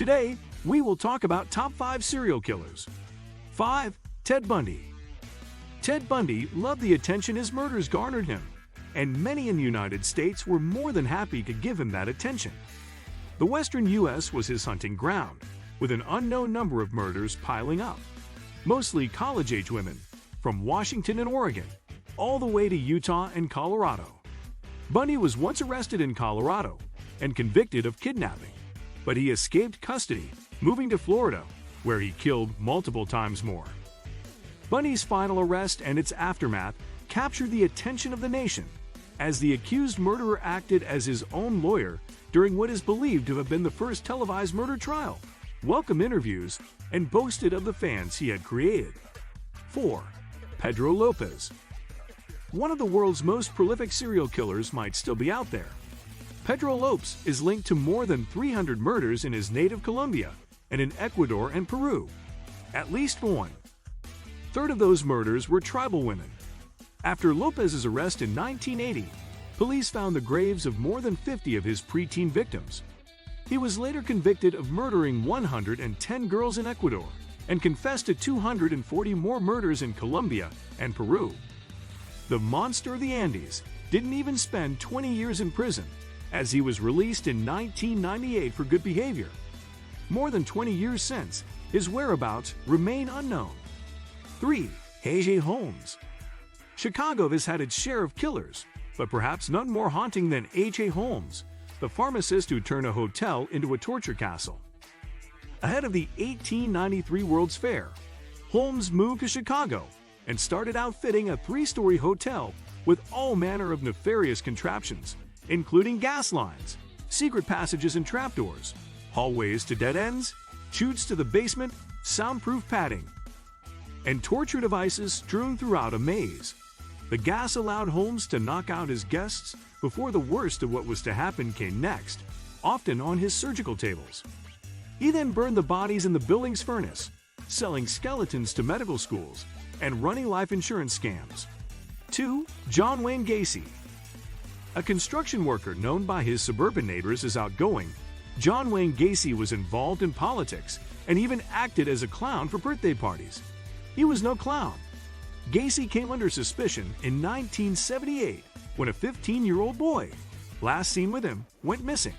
Today, we will talk about top 5 serial killers. 5. Ted Bundy. Ted Bundy loved the attention his murders garnered him, and many in the United States were more than happy to give him that attention. The western U.S. was his hunting ground, with an unknown number of murders piling up, mostly college-age women, from Washington and Oregon, all the way to Utah and Colorado. Bundy was once arrested in Colorado and convicted of kidnapping, but he escaped custody, moving to Florida, where he killed multiple times more. Bundy's final arrest and its aftermath captured the attention of the nation, as the accused murderer acted as his own lawyer during what is believed to have been the first televised murder trial, welcomed interviews, and boasted of the fans he had created. 4. Pedro Lopez. One of the world's most prolific serial killers might still be out there. Pedro Lopez is linked to more than 300 murders in his native Colombia and in Ecuador and Peru. At least one. Third of those murders were tribal women. After Lopez's arrest in 1980, police found the graves of more than 50 of his preteen victims. He was later convicted of murdering 110 girls in Ecuador and confessed to 240 more murders in Colombia and Peru. The monster of the Andes didn't even spend 20 years in prison, as he was released in 1998 for good behavior. More than 20 years since, his whereabouts remain unknown. 3. A.J. Holmes. Chicago has had its share of killers, but perhaps none more haunting than A.J. Holmes, the pharmacist who turned a hotel into a torture castle. Ahead of the 1893 World's Fair, Holmes moved to Chicago and started outfitting a 3-story hotel with all manner of nefarious contraptions, including gas lines, secret passages and trapdoors, hallways to dead ends, chutes to the basement, soundproof padding, and torture devices strewn throughout a maze. The gas allowed Holmes to knock out his guests before the worst of what was to happen came next, often on his surgical tables. He then burned the bodies in the building's furnace, selling skeletons to medical schools and running life insurance scams. 2. John Wayne Gacy. A construction worker known by his suburban neighbors as outgoing, John Wayne Gacy was involved in politics and even acted as a clown for birthday parties. He was no clown. Gacy came under suspicion in 1978 when a 15-year-old boy, last seen with him, went missing.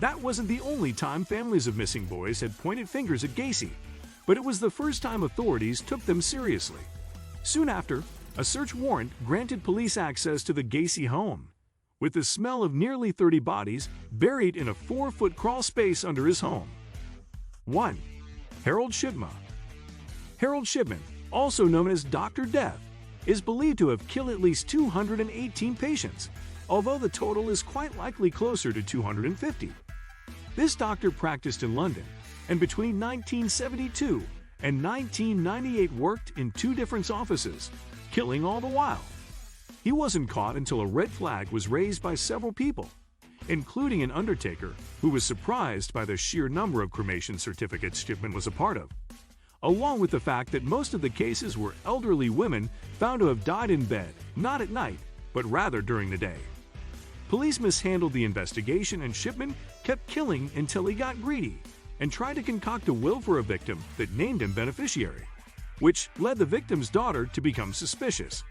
That wasn't the only time families of missing boys had pointed fingers at Gacy, but it was the first time authorities took them seriously. Soon after, a search warrant granted police access to the Gacy home, with the smell of nearly 30 bodies buried in a 4-foot crawl space under his home. 1. Harold Shipman. Harold Shipman, also known as Dr. Death, is believed to have killed at least 218 patients, although the total is quite likely closer to 250. This doctor practiced in London, and between 1972 and 1998 worked in 2 different offices, killing all the while. He wasn't caught until a red flag was raised by several people, including an undertaker who was surprised by the sheer number of cremation certificates Shipman was a part of, along with the fact that most of the cases were elderly women found to have died in bed, not at night, but rather during the day. Police mishandled the investigation and Shipman kept killing until he got greedy and tried to concoct a will for a victim that named him beneficiary, which led the victim's daughter to become suspicious.